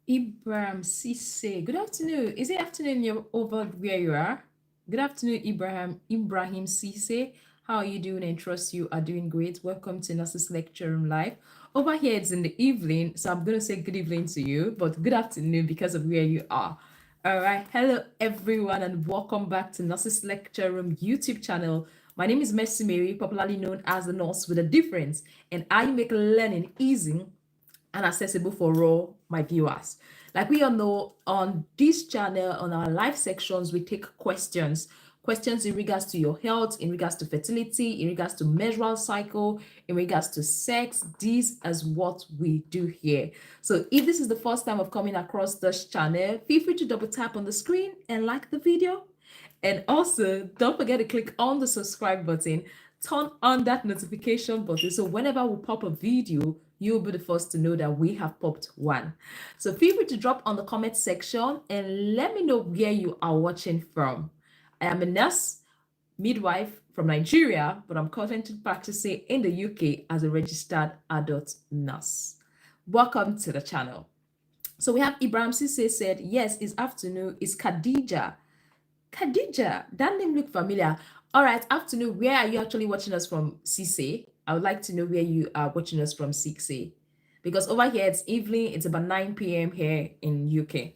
Ibrahim Sise. Good afternoon. Is it afternoon over where you are? Good afternoon, Ibrahim Sise. How are you doing? And trust you are doing great. Welcome to Nurses Lecture Room Live. Over here it's in the evening, so I'm gonna say good evening to you, but good afternoon because of where you are. All right. Hello everyone and welcome back to Nurses Lecture Room YouTube channel. My name is Mercy Mary, popularly known as the Nurse with a Difference, and I make learning easy and accessible for all my viewers. Like we all know, on this channel, on our live sections, we take questions in regards to your health, in regards to fertility, in regards to menstrual cycle, in regards to sex. This is what we do here. So if this is the first time of coming across this channel, feel free to double tap on the screen and like the video. And also, don't forget to click on the subscribe button, turn on that notification button. So whenever we pop a video, you'll be the first to know that we have popped one. So feel free to drop on the comment section and let me know where you are watching from. I am a nurse, midwife from Nigeria, but I'm currently practicing in the UK as a registered adult nurse. Welcome to the channel. So we have Ibrahim Sise said, yes, it's afternoon. It's Khadija. Khadija, that name look familiar. All right, afternoon. Where are you actually watching us from, Cisse? I would like to know where you are watching us from, Cisse, because over here it's evening. It's about 9 p.m. here in UK.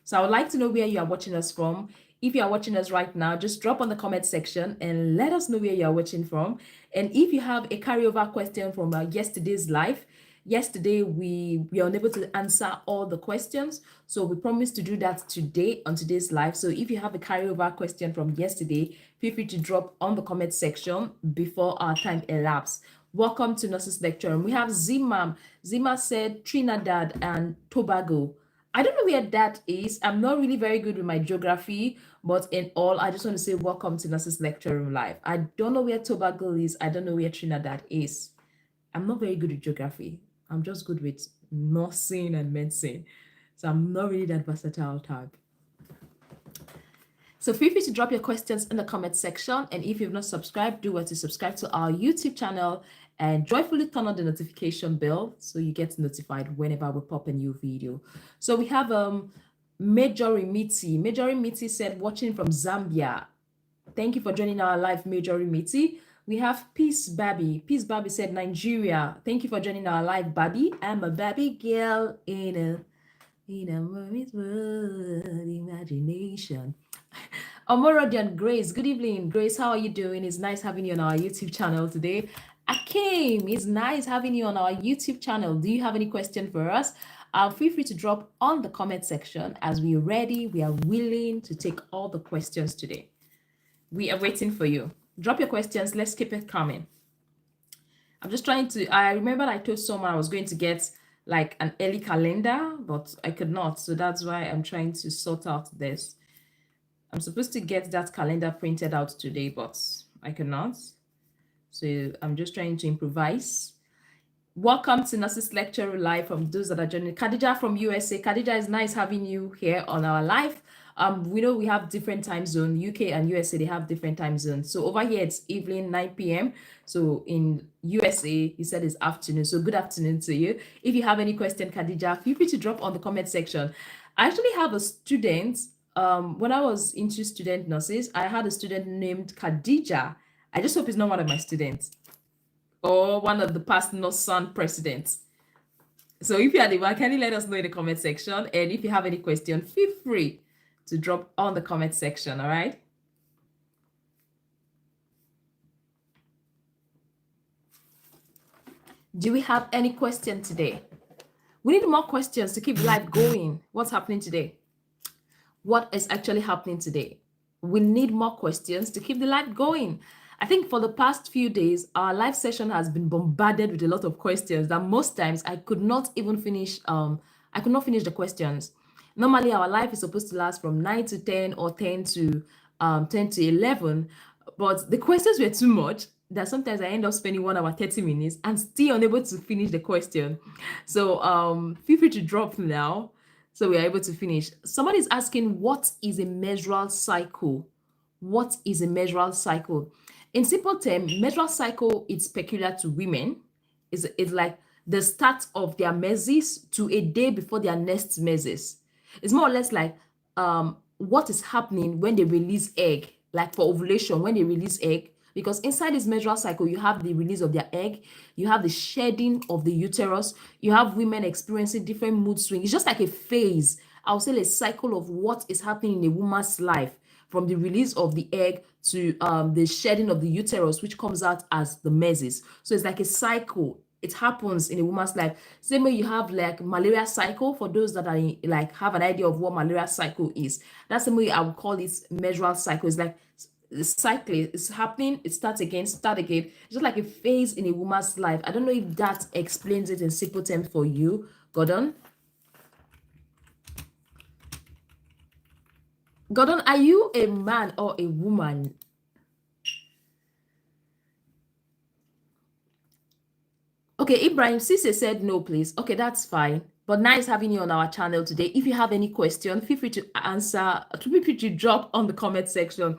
So I would like to know where you are watching us from. If you are watching us right now, just drop on the comment section and let us know where you are watching from. And if you have a carryover question from yesterday's live, yesterday we were unable to answer all the questions, so we promise to do that today on today's live. So if you have a carryover question from yesterday, feel free to drop on the comment section before our time elapses. Welcome to Nurses Lecture. We have Zimam. Zima said Trinidad and Tobago. I don't know where that is. I'm not really very good with my geography, but in all, I just want to say welcome to Nurses Lecture Room Live. I don't know where Tobago is. I don't know where Trinidad is. I'm not very good with geography. I'm just good with nursing and medicine. So I'm not really that versatile type. So feel free to drop your questions in the comment section. And if you've not subscribed, do well to subscribe to our YouTube channel and joyfully turn on the notification bell so you get notified whenever we pop a new video. So we have Majori Miti. Majori Miti said, watching from Zambia. Thank you for joining our live, Majori Miti. We have Peace Baby. Peace Baby said, Nigeria. Thank you for joining our live, Baby. I'm a baby girl in a mommy's world, imagination. Omorodian Grace, good evening. Grace, how are you doing? It's nice having you on our YouTube channel today. Akim, it's nice having you on our YouTube channel. Do you have any question for us? Feel free to drop on the comment section. As we are ready, we are willing to take all the questions today. We are waiting for you. Drop your questions. Let's keep it coming. I'm just trying to, I remember I told someone I was going to get like an early calendar, but I could not. So that's why I'm trying to sort out this. I'm supposed to get that calendar printed out today, but I cannot. So I'm just trying to improvise. Welcome to Nurses Lecture Live from those that are joining. Khadija from USA. Khadija, is nice having you here on our live. We know we have different time zone. UK and USA, they have different time zones. So over here, it's evening, 9 p.m. So in USA, he said it's afternoon. So good afternoon to you. If you have any question, Khadija, feel free to drop on the comment section. I actually have a student. When I was into student nurses, I had a student named Khadija. I just hope it's not one of my students or one of the past Northern presidents. So if you are the one, can you let us know in the comment section? And if you have any question, feel free to drop on the comment section, all right? Do we have any question today? We need more questions to keep life going. What's happening today? What is actually happening today? We need more questions to keep the light going. I think for the past few days, our live session has been bombarded with a lot of questions that most times I could not even finish. I could not finish the questions. Normally, our live is supposed to last from 9 to 10 or 10 to 10 to 11, but the questions were too much that sometimes I end up spending 1 hour 30 minutes and still unable to finish the question. So feel free to drop now so we are able to finish. Somebody is asking, what is a menstrual cycle? What is a menstrual cycle? In simple terms, menstrual cycle is peculiar to women. It's like the start of their menses to a day before their next menses. It's more or less like what is happening when they release egg, like for ovulation, when they release egg. Because inside this menstrual cycle, you have the release of their egg, you have the shedding of the uterus, you have women experiencing different mood swings. It's just like a phase. I would say a cycle of what is happening in a woman's life from the release of the egg to the shedding of the uterus, which comes out as the menses. So it's like a cycle. It happens in a woman's life. Same way you have like malaria cycle for those that are like have an idea of what malaria cycle is. That's the way I would call it menstrual cycle. It's like the cycle is happening, it starts again, start again. It's just like a phase in a woman's life. I don't know if that explains it in simple terms for you, Gordon. Gordon, are you a man or a woman? Okay, Ibrahim Sise said no, please. Okay, that's fine. But nice having you on our channel today. If you have any question, feel free to answer, feel free to drop on the comment section.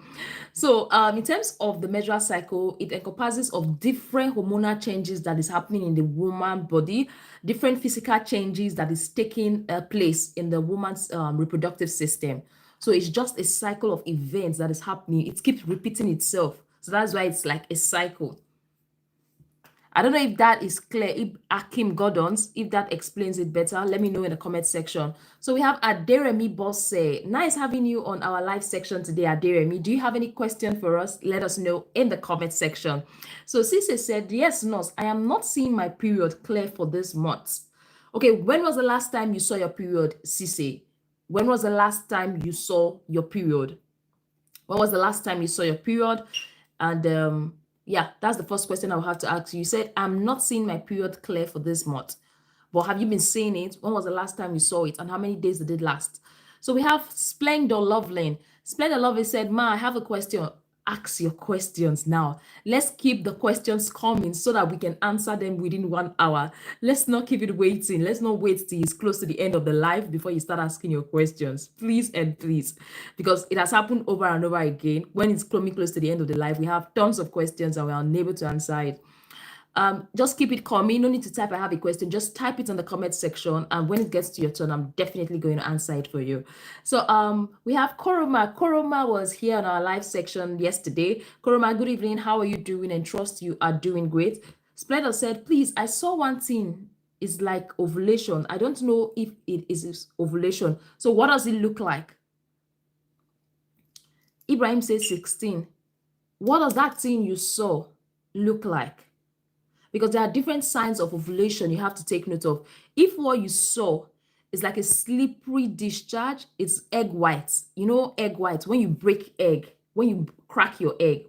So in terms of the menstrual cycle, it encompasses of different hormonal changes that is happening in the woman body, different physical changes that is taking place in the woman's reproductive system. So it's just a cycle of events that is happening. It keeps repeating itself. So that's why it's like a cycle. I don't know if that is clear, if Akim Gordons, if that explains it better, let me know in the comment section. So we have Aderemi Bosse. Nice having you on our live section today, Aderemi. Do you have any question for us? Let us know in the comment section. So Cisse said, yes, nurse, I am not seeing my period clear for this month. Okay, when was the last time you saw your period, Cisse? When was the last time you saw your period? When was the last time you saw your period? And yeah, that's the first question I'll have to ask you. You said, I'm not seeing my period clear for this month. But have you been seeing it? When was the last time you saw it? And how many days did it last? So we have Splendor Loveland. Splendor Loveland said, Ma, I have a question. Ask your questions now. Let's keep the questions coming so that we can answer them within 1 hour. Let's not keep it waiting. Let's not wait till it's close to the end of the live before you start asking your questions. Please and please. Because it has happened over and over again. When it's coming close to the end of the live, we have tons of questions and we're unable to answer it. Just keep it coming. No need to type I have a question. Just type it in the comment section, and when it gets to your turn, I'm definitely going to answer it for you. So we have Koroma. Koroma was here on our live section yesterday. Koroma, good evening. How are you doing? And trust you are doing great. Splendor said, please, I saw one thing. It's like ovulation. I don't know if it is ovulation. So what does it look like? Ibrahim says 16. What does that thing you saw look like? Because there are different signs of ovulation you have to take note of. If what you saw is like a slippery discharge, it's egg whites. You know, egg whites, when you break egg, when you crack your egg,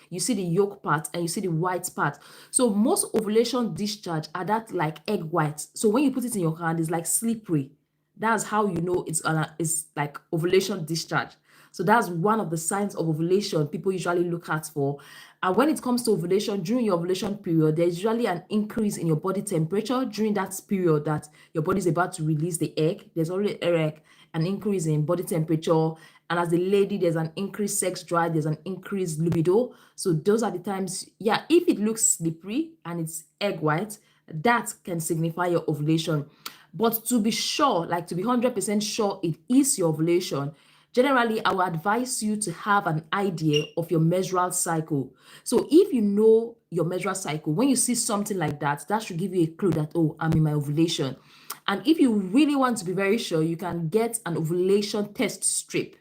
you see the yolk part and you see the white part. So most ovulation discharge are that like egg whites. So when you put it in your hand, it's like slippery. That's how you know it's like ovulation discharge. So that's one of the signs of ovulation people usually look at for. And when it comes to ovulation, during your ovulation period, there's usually an increase in your body temperature during that period that your body is about to release the egg. There's already an increase in body temperature. And as a lady, there's an increased sex drive, there's an increased libido. So those are the times, yeah, if it looks slippery and it's egg white, that can signify your ovulation. But to be sure, like to be 100% sure it is your ovulation, generally, I will advise you to have an idea of your menstrual cycle. So if you know your menstrual cycle, when you see something like that, that should give you a clue that, oh, I'm in my ovulation. And if you really want to be very sure, you can get an ovulation test strip.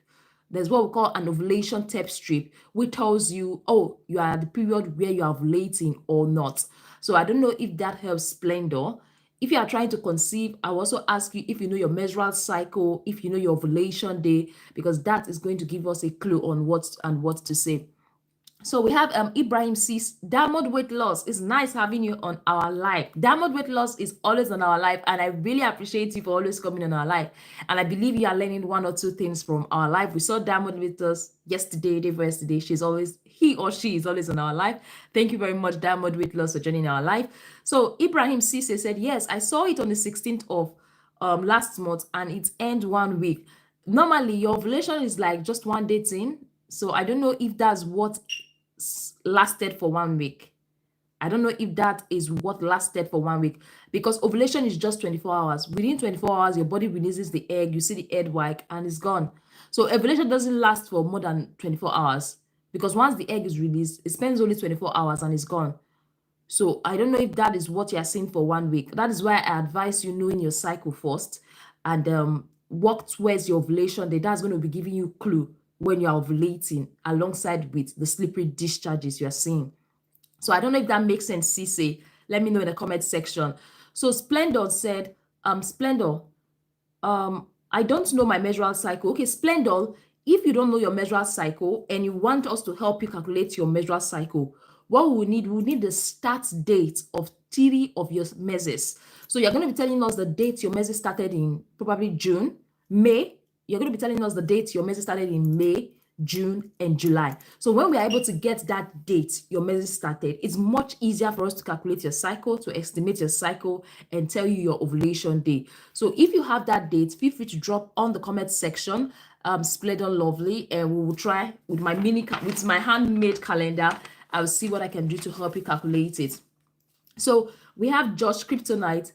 There's what we call an ovulation test strip, which tells you, oh, you are at the period where you are ovulating or not. So I don't know if that helps, Splendor. If you are trying to conceive, I will also ask you if you know your menstrual cycle, if you know your ovulation day, because that is going to give us a clue on what to say. So we have Ibrahim says, Diamond weight loss. It's nice having you on our live. Diamond weight loss is always on our live, and I really appreciate you for always coming on our live. And I believe you are learning one or two things from our live. We saw Diamond with us yesterday, day before yesterday. He or she is always on our live. Thank you very much, Diamond weight loss, for joining our live. So Ibrahim Sise said, yes, I saw it on the 16th of last month, and it ends 1 week. Normally, your ovulation is like just one day thing. So I don't know if that's what lasted for 1 week. I don't know if that is what lasted for 1 week, because ovulation is just 24 hours. Within 24 hours, your body releases the egg, you see the egg white, and it's gone. So ovulation doesn't last for more than 24 hours, because once the egg is released, it spends only 24 hours and it's gone. So I don't know if that is what you're seeing for 1 week. That is why I advise you knowing your cycle first, and work towards your ovulation day. That's going to be giving you clue when you're ovulating, alongside with the slippery discharges you're seeing. So I don't know if that makes sense, Cisse. Let me know in the comment section. So Splendor said, Splendor, I don't know my menstrual cycle. Okay, Splendor, if you don't know your menstrual cycle and you want us to help you calculate your menstrual cycle, what we need the start date of 3 of your meses. So you're going to be telling us the date your meses started in, probably June, May. You're going to be telling us the date your meses started in May, June, and July. So when we are able to get that date your meses started, it's much easier for us to calculate your cycle, to estimate your cycle, and tell you your ovulation day. So if you have that date, feel free to drop on the comment section, Splendor Lovely, and we will try with my handmade calendar. I'll see what I can do to help you calculate it. So we have Josh Kryptonite.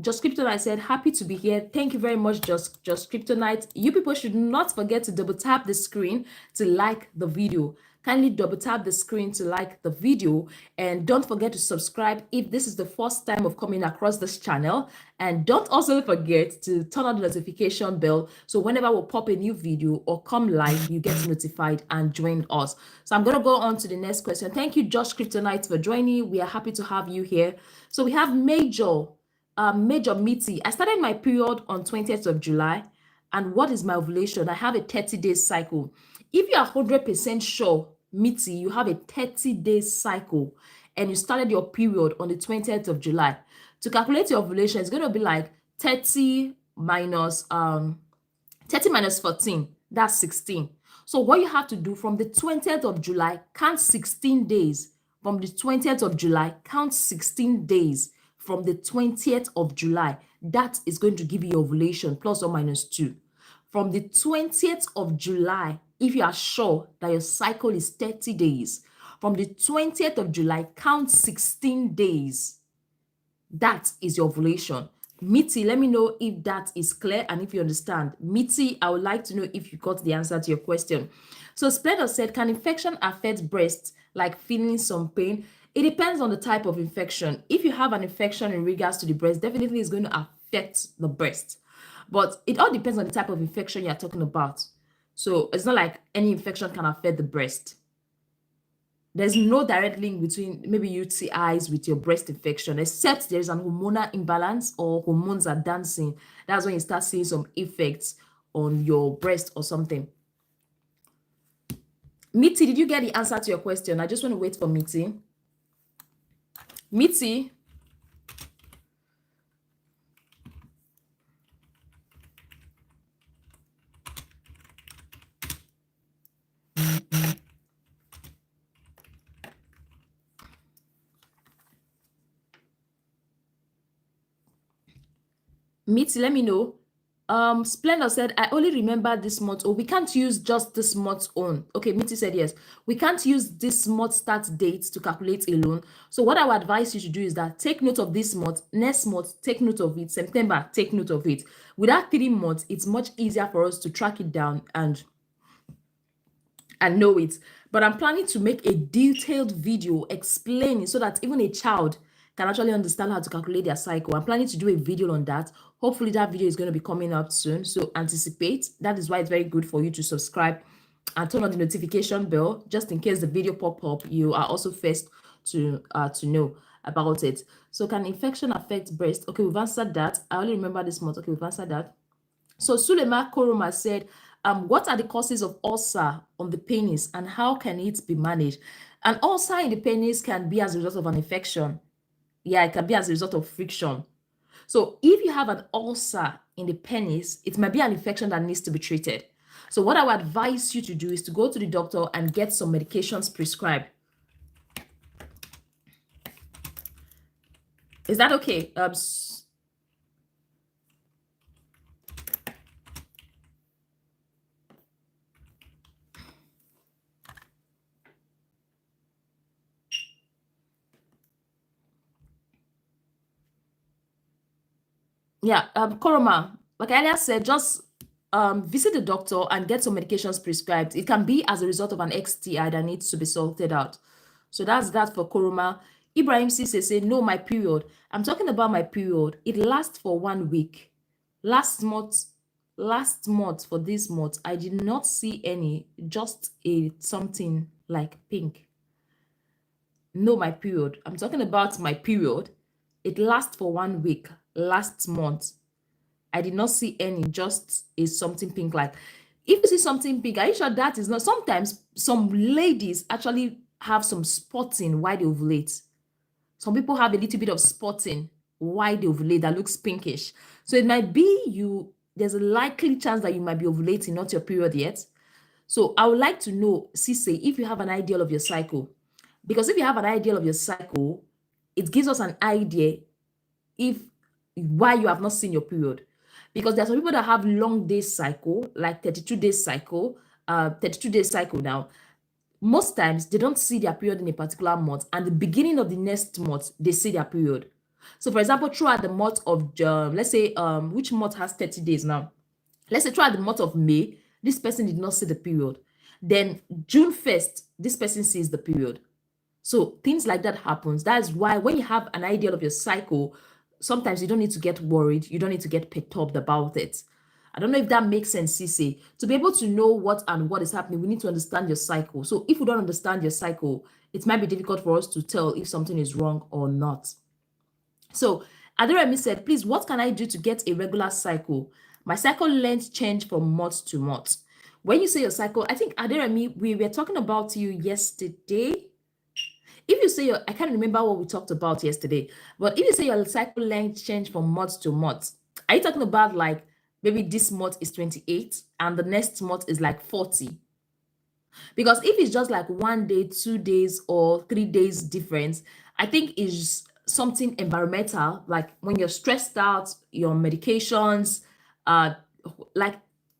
Just Kryptonite said, happy to be here. Thank you very much, Just Kryptonite. You people should not forget to double tap the screen to like the video. Kindly double tap the screen to like the video, and don't forget to subscribe if this is the first time of coming across this channel, and don't also forget to turn on the notification bell so whenever we pop a new video or come live, you get notified and join us. So I'm going to go on to the next question. Thank you, Josh Kryptonite, for joining. We are happy to have you here. So we have Major Mitty. I started my period on 20th of July. And what is my ovulation? I have a 30-day cycle. If you are 100% sure, Mitty, you have a 30-day cycle and you started your period on the 20th of July, to calculate your ovulation, it's going to be like 30 minus 14, that's 16. So what you have to do, from the 20th of July, count 16 days. From the 20th of July, count 16 days from the 20th of July. That is going to give you your ovulation, plus or minus 2. From the 20th of July, if you are sure that your cycle is 30 days, from the 20th of July, count 16 days. That is your ovulation. Mitty, let me know if that is clear and if you understand. Mitty, I would like to know if you got the answer to your question. So Splendor said, can infection affect breasts, like feeling some pain? It depends on the type of infection. If you have an infection in regards to the breast, definitely it's going to affect the breast. But it all depends on the type of infection you're talking about. So it's not like any infection can affect the breast. There's no direct link between maybe UTIs with your breast infection, except there's an hormonal imbalance or hormones are dancing. That's when you start seeing some effects on your breast or something. Mitty, did you get the answer to your question? I just want to wait for Mitty. Mitty. Mitty, let me know. Splendor said, I only remember this month. Oh, we can't use just this month's own. Okay, Mitty said yes. We can't use this month start date to calculate alone. So what I would advise you to do is that take note of this month, next month, take note of it, September, take note of it. With that 3 months, it's much easier for us to track it down and know it. But I'm planning to make a detailed video explaining so that even a child can actually understand how to calculate their cycle. I'm planning to do a video on that. Hopefully that video is going to be coming out soon. So anticipate. That is why it's very good for you to subscribe and turn on the notification bell, just in case the video pop up. You are also first to know about it. So can infection affect breast? Okay, we've answered that. I only remember this month. Okay, we've answered that. So Sulema Koroma said, what are the causes of ulcer on the penis and how can it be managed? An ulcer in the penis can be as a result of an infection. Yeah, it can be as a result of friction. So if you have an ulcer in the penis, it might be an infection that needs to be treated. So what I would advise you to do is to go to the doctor and get some medications prescribed. Is that okay? Yeah, Koroma, like I earlier said, just visit the doctor and get some medications prescribed. It can be as a result of an XTI that needs to be sorted out. So that's that for Koroma. Ibrahim Sise say, no, my period. I'm talking about my period. It lasts for 1 week. Last month, last month for this month, I did not see any, just a something like pink. No, my period. I'm talking about my period. It lasts for 1 week. Last month, I did not see any, just a something pink. Like, if you see something pink, are you sure that is not? Sometimes some ladies actually have some spotting while they ovulate. Some people have a little bit of spotting while they ovulate that looks pinkish. So it might be you, there's a likely chance that you might be ovulating, not your period yet. So I would like to know, Cisse, if you have an idea of your cycle. Because if you have an idea of your cycle, it gives us an idea if why you have not seen your period. Because there are some people that have long day cycle, like 32 days cycle, 32 days cycle now. Most times they don't see their period in a particular month, and the beginning of the next month they see their period. So, for example, throughout the month of let's say which month has 30 days now? Let's say throughout the month of May, this person did not see the period. Then June 1st, this person sees the period. So things like that happens. That's why when you have an idea of your cycle, sometimes you don't need to get worried. You don't need to get perturbed about it. I don't know if that makes sense, Cece. To be able to know what is happening, we need to understand your cycle. So if we don't understand your cycle, it might be difficult for us to tell if something is wrong or not. So Aderemi said, please, what can I do to get a regular cycle? My cycle length change from month to month. When you say your cycle, I think Aderemi, we were talking about you yesterday. If you say I can't remember what we talked about yesterday, but if you say your cycle length change from month to month, are you talking about like maybe this month is 28 and the next month is like 40? Because if it's just like 1 day, 2 days, or 3 days difference, I think is something environmental, like when you're stressed out, your medications, uh, like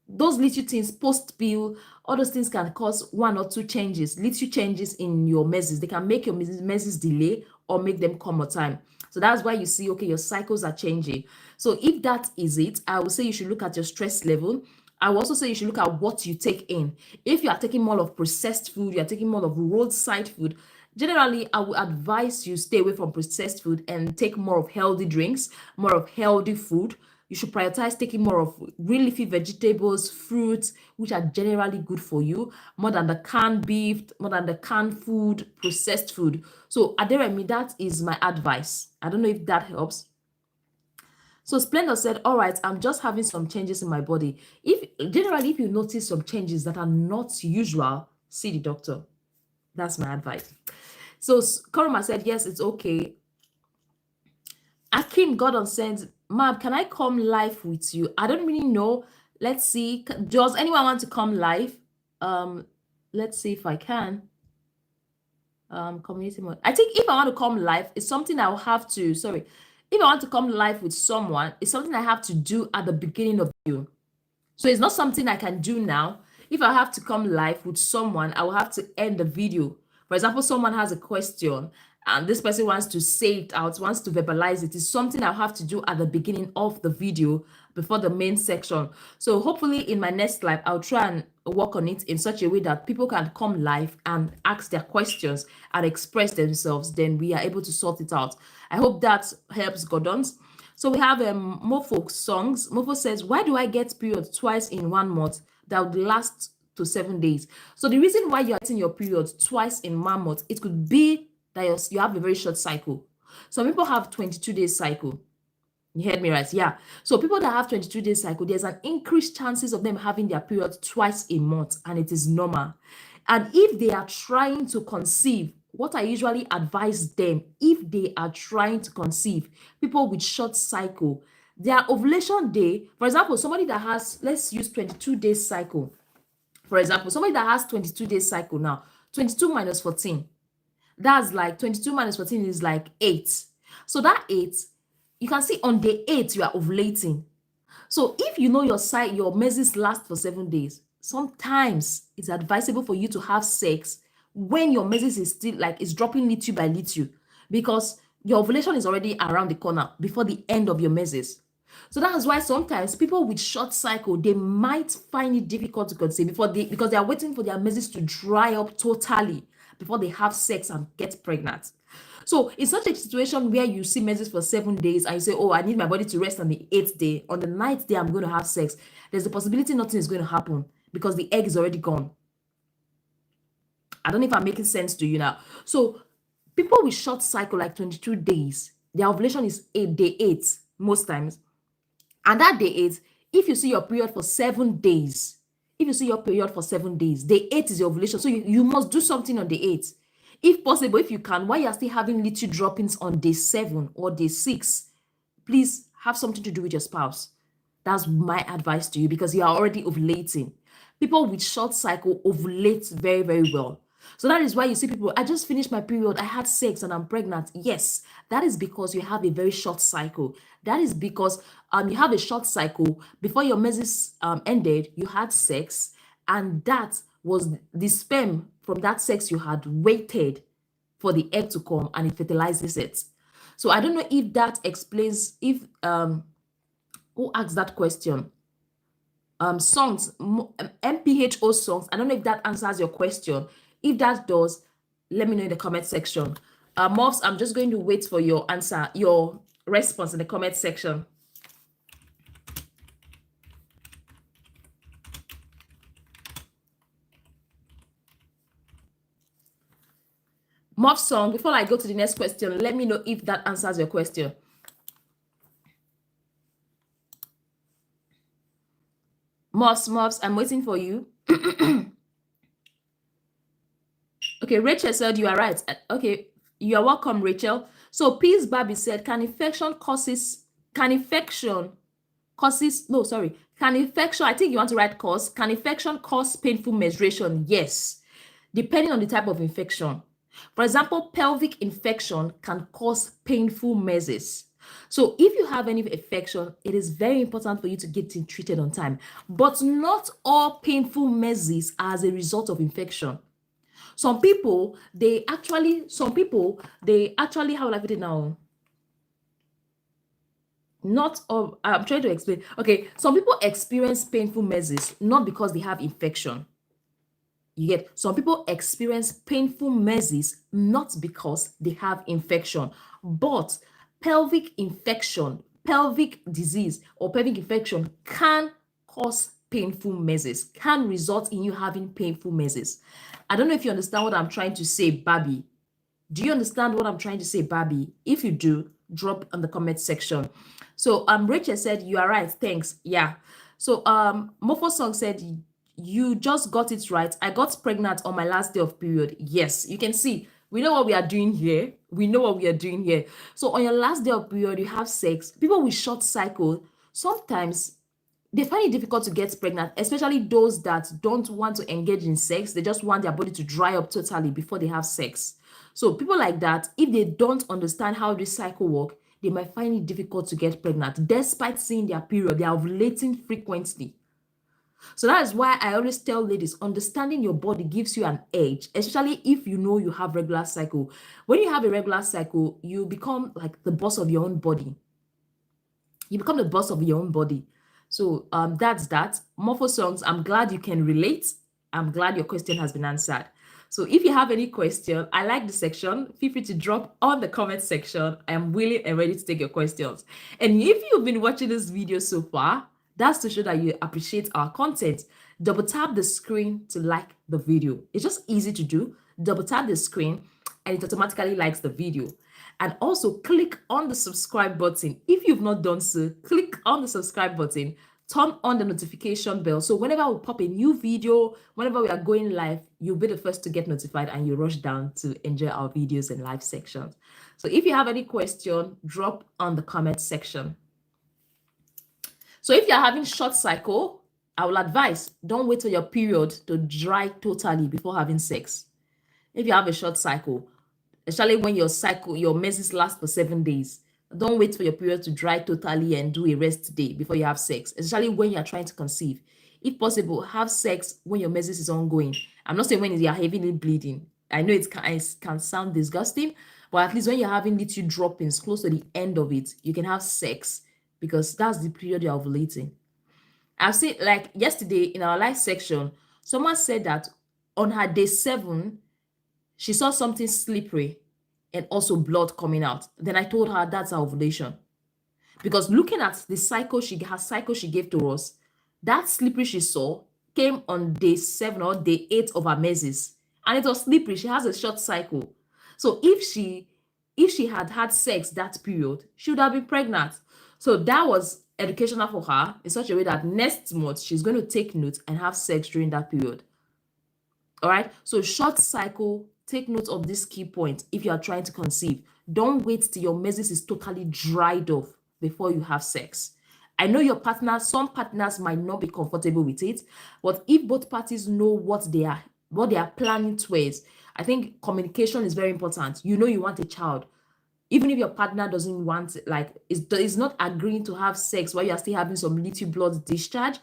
those little things, post pill, all those things can cause 1 or 2 changes, little changes in your measures. They can make your measures delay or make them come on time. So that's why you see, okay, your cycles are changing. So if that is it, I would say you should look at your stress level. I will also say you should look at what you take in. If you are taking more of processed food, you are taking more of roadside food, generally, I would advise you stay away from processed food and take more of healthy drinks, more of healthy food. You should prioritize taking more of green leafy vegetables, fruits, which are generally good for you, more than the canned beef, more than the canned food, processed food. So, Aderemi, that is my advice. I don't know if that helps. So Splendor said, all right, I'm just having some changes in my body. If you notice some changes that are not usual, see the doctor. That's my advice. So Koroma said, yes, it's okay. Akim Gordon said, Ma'am, can I come live with you? I don't really know. Let's see. Does anyone want to come live? Let's see if I can. Community mode. I think if I want to come live, it's something I'll have to, sorry. If I want to come live with someone, it's something I have to do at the beginning of you. So it's not something I can do now. If I have to come live with someone, I will have to end the video. For example, someone has a question and this person wants to say it out, wants to verbalize it. It's something I'll have to do at the beginning of the video before the main section. So hopefully in my next live, I'll try and work on it in such a way that people can come live and ask their questions and express themselves. Then we are able to sort it out. I hope that helps, Gordons. So we have Mofo songs. Mofo says, why do I get period twice in 1 month that would last to 7 days? So the reason why you're getting your period twice in 1 month, it could be that you have a very short cycle. Some people have 22 days cycle. You heard me right? Yeah. So people that have 22 days cycle, there's an increased chances of them having their period twice a month, and it is normal. And if they are trying to conceive, what I usually advise them, if they are trying to conceive, people with short cycle, their ovulation day, for example, somebody that has, let's use 22 days cycle. For example, somebody that has 22 days cycle now, 22 minus 14, that's like 22 minus 14 is like 8. So that 8, you can see on day 8 you are ovulating. So if you know your menses last for 7 days, sometimes it's advisable for you to have sex when your menses is still like it's dropping little by little, because your ovulation is already around the corner before the end of your menses. So that is why sometimes people with short cycle, they might find it difficult to conceive because they are waiting for their menses to dry up totally before they have sex and get pregnant. So in such a situation where you see menses for 7 days and you say, oh, I need my body to rest on the 8th day, on the 9th day I'm going to have sex, there's a possibility nothing is going to happen because the egg is already gone. I don't know if I'm making sense to you now. So people with short cycle, like 22 days, their ovulation is day 8 most times. And that day 8, if you see your period for 7 days, if you see your period for 7 days, day 8 is your ovulation. So you must do something on day 8. If possible, if you can, while you're still having little droppings on day 7 or day 6, please have something to do with your spouse. That's my advice to you because you are already ovulating. People with short cycle ovulate very, very well. So that is why you see people, I just finished my period, I had sex and I'm pregnant. Yes, that is because you have a very short cycle. That is because you have a short cycle. Before your menses ended, you had sex, and that was the sperm from that sex you had waited for the egg to come and it fertilizes it. So I don't know if that explains if who asked that question? Songs, MPHO songs. I don't know if that answers your question. If that does, let me know in the comment section. Mobs, I'm just going to wait for your answer, your response in the comment section. Mob song, before I go to the next question, let me know if that answers your question. Mobs, I'm waiting for you. Okay, Rachel said you are right. Okay, you are welcome, Rachel. So Peace Barbie said, can infection, I think you want to write cause. Can infection cause painful menstruation? Yes, depending on the type of infection. For example, pelvic infection can cause painful menses. So if you have any infection, it is very important for you to get it treated on time. But not all painful menses are as a result of infection. Some people, they actually, how will I put it now? Not all, I'm trying to explain. Okay, some people experience painful menses not because they have infection. You get, some people experience painful menses not because they have infection, but pelvic infection, pelvic disease, or pelvic infection can cause painful menses, can result in you having painful menses. I don't know if you understand what I'm trying to say, Barbie. Do you understand what I'm trying to say, Barbie? If you do, drop on the comment section. So Rachel said, you are right, thanks. Yeah. So Mofo Song said, you just got it right. I got pregnant on my last day of period. Yes, you can see, we know what we are doing here. We know what we are doing here. So on your last day of period, you have sex. People with short cycle, sometimes they find it difficult to get pregnant, especially those that don't want to engage in sex. They just want their body to dry up totally before they have sex. So people like that, if they don't understand how this cycle works, they might find it difficult to get pregnant despite seeing their period. They are ovulating frequently. So that is why I always tell ladies, understanding your body gives you an edge, especially if you know you have regular cycle. When you have a regular cycle, you become like the boss of your own body. You become the boss of your own body. So that's that. Morpho songs, I'm glad you can relate. I'm glad your question has been answered. So if you have any question, I like the section. Feel free to drop on the comment section. I am willing and ready to take your questions. And if you've been watching this video so far, that's to show that you appreciate our content. Double tap the screen to like the video. It's just easy to do. Double tap the screen and it automatically likes the video. And also click on the subscribe button. If you've not done so, click on the subscribe button, turn on the notification bell. So whenever we pop a new video, whenever we are going live, you'll be the first to get notified and you rush down to enjoy our videos and live sections. So if you have any question, drop on the comment section. So if you're having short cycle, I will advise, don't wait for your period to dry totally before having sex. If you have a short cycle, especially when your menses last for 7 days, don't wait for your period to dry totally and do a rest day before you have sex, especially when you're trying to conceive. If possible, have sex when your menses is ongoing. I'm not saying when you're heavily bleeding. I know it can sound disgusting, but at least when you're having little droppings close to the end of it, you can have sex because that's the period you're ovulating. I've seen, like yesterday in our live section, someone said that on her day 7, she saw something slippery and also blood coming out. Then I told her that's her ovulation. Because looking at the cycle her cycle she gave to us, that slippery she saw came on day 7 or day 8 of her menses, and it was slippery. She has a short cycle, so if she had had sex that period, she would have been pregnant. So that was educational for her in such a way that next month she's going to take note and have sex during that period. All right. So short cycle, take note of this key point. If you are trying to conceive, don't wait till your menses is totally dried off before you have sex. I know some partners might not be comfortable with it, but if both parties know what they are planning towards, I think communication is very important. You know you want a child. Even if your partner doesn't want, like, is not agreeing to have sex while you're still having some little blood discharge,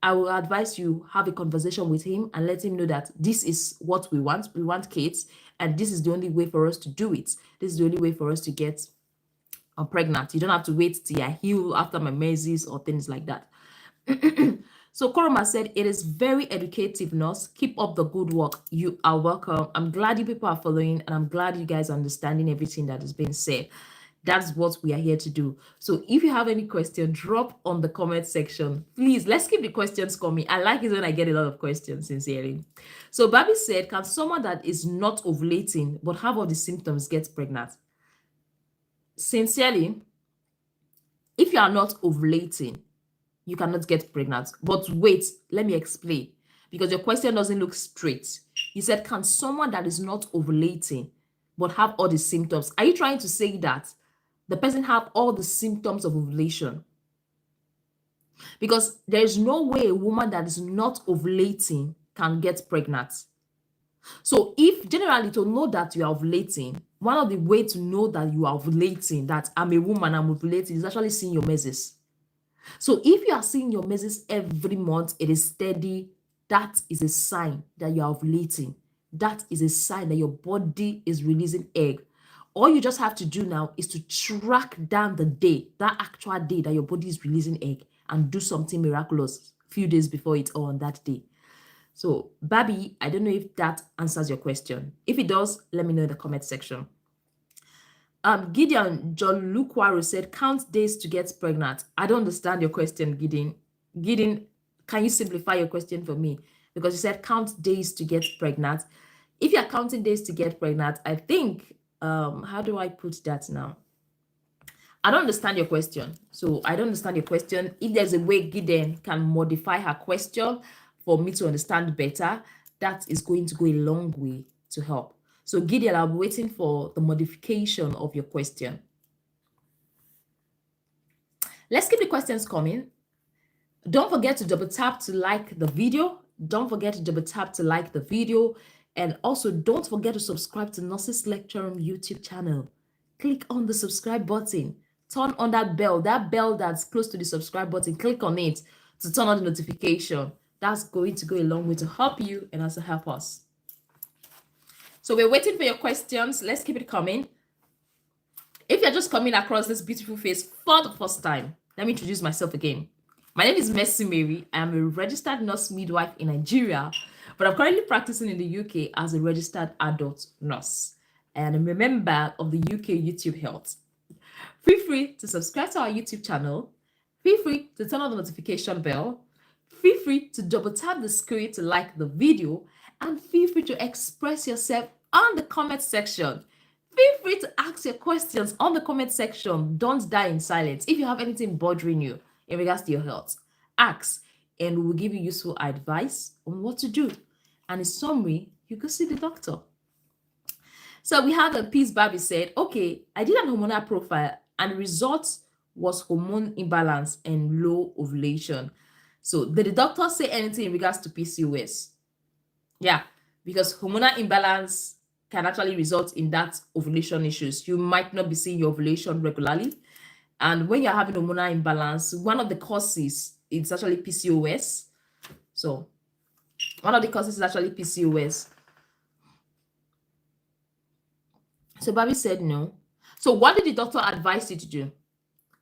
I will advise you have a conversation with him and let him know that this is what we want. We want kids, and this is the only way for us to do it. This is the only way for us to get pregnant. You don't have to wait till I heal after my menses or things like that. So Koroma said, it is very educative, nurse. Keep up the good work. You are welcome. I'm glad you people are following, and I'm glad you guys are understanding everything that has been said. That's what we are here to do. So if you have any question, drop on the comment section. Please, let's keep the questions coming. I like it when I get a lot of questions, sincerely. So Babi said, can someone that is not ovulating but have all the symptoms get pregnant? Sincerely, if you are not ovulating, you cannot get pregnant. But wait, let me explain, because your question doesn't look straight. You said, can someone that is not ovulating but have all the symptoms? Are you trying to say that the person have all the symptoms of ovulation? Because there is no way a woman that is not ovulating can get pregnant. So if generally, to know that you are ovulating, one of the way to know that you are ovulating, that I'm a woman, I'm ovulating, is actually seeing your menses. So if you are seeing your menses every month, it is steady, that is a sign that you are ovulating. That is a sign that your body is releasing egg. All you just have to do now is to track down the day, that actual day that your body is releasing egg, and do something miraculous a few days before it or on that day. So, Babi, I don't know if that answers your question. If it does, let me know in the comment section. Gideon John Lukwaro said, count days to get pregnant. I don't understand your question, Gideon. Gideon, can you simplify your question for me? Because you said count days to get pregnant. If you're counting days to get pregnant, I think, how do I put that now? I don't understand your question. So I don't understand your question. If there's a way Gideon can modify her question for me to understand better, that is going to go a long way to help. So Gideon, I'll be waiting for the modification of your question. Let's keep the questions coming. Don't forget to double tap to like the video. Don't forget to double tap to like the video. And also don't forget to subscribe to Nurses Lecture Room YouTube channel. Click on the subscribe button. Turn on that bell that's close to the subscribe button. Click on it to turn on the notification. That's going to go a long way to help you and also help us. So we're waiting for your questions. Let's keep it coming. If you're just coming across this beautiful face for the first time, let me introduce myself again. My name is Mercy Mary. I am a registered nurse midwife in Nigeria, but I'm currently practicing in the UK as a registered adult nurse. And I'm a member of the UK YouTube Health. Feel free to subscribe to our YouTube channel. Feel free to turn on the notification bell. Feel free to double tap the screen to like the video, and feel free to express yourself on the comment section. Feel free to ask your questions on the comment section. Don't die in silence. If you have anything bothering you in regards to your health, ask, and we will give you useful advice on what to do. And in summary, you can see the doctor. So we have a piece Babi said, okay, I did an hormonal profile and the result was hormone imbalance and low ovulation. So did the doctor say anything in regards to PCOS? Yeah, because hormonal imbalance can actually result in that ovulation issues. You might not be seeing your ovulation regularly. And when you're having hormonal imbalance, one of the causes is actually PCOS. So one of the causes is actually PCOS. So Babi said no. So what did the doctor advise you to do?